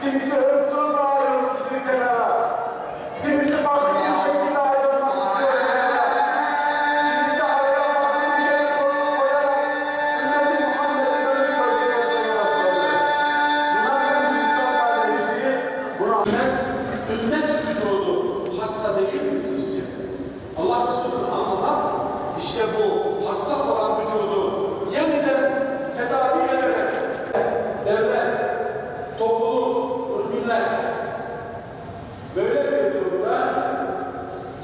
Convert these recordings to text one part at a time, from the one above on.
kimisi ırkçılıkla ayrılmıştır kenara, kimisi farklı bir şekilde ayrılmak istiyor kenara, kimisi araya farklı bir şey koyarak ümmeti Muhammed'i dönüp ölçüye başladı. Bu nasıl bir insan kardeşliği? Buna ümmet vücudu hasta değil mi sizce? Allah Resulü'nü anlamak işte bu hasta olan vücudu yeniden tedavi ederek devlet, topluluk, müminler böyle bir durumda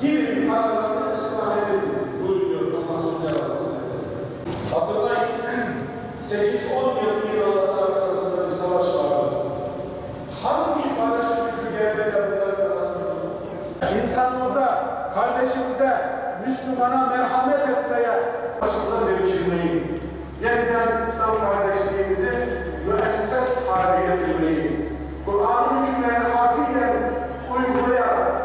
girin aralarını ıslah edin buyuruyor Allah Subhanahu wa Ta'ala. Hatırlayın 8-10 yıl İranlılar arasında bir savaş vardı. Hangi barış gücü geldi de bunların arasında? İnsanımıza, kardeşimize, Müslümana merhamet etmeye, başımıza devşirmeyi, yeniden İslam kardeşliğimizi müesses hale getirmeyi, Kur'an'ın hükümlerini harfiyen uygulayarak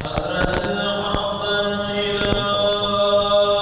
حسرة الحق إلى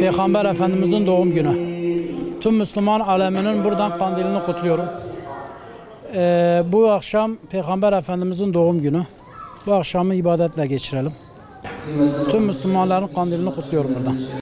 Peygamber Efendimizin doğum günü. Tüm Müslüman aleminin buradan kandilini kutluyorum. Bu akşam Peygamber Efendimizin doğum günü. Bu akşamı ibadetle geçirelim. Tüm Müslümanların kandilini kutluyorum buradan.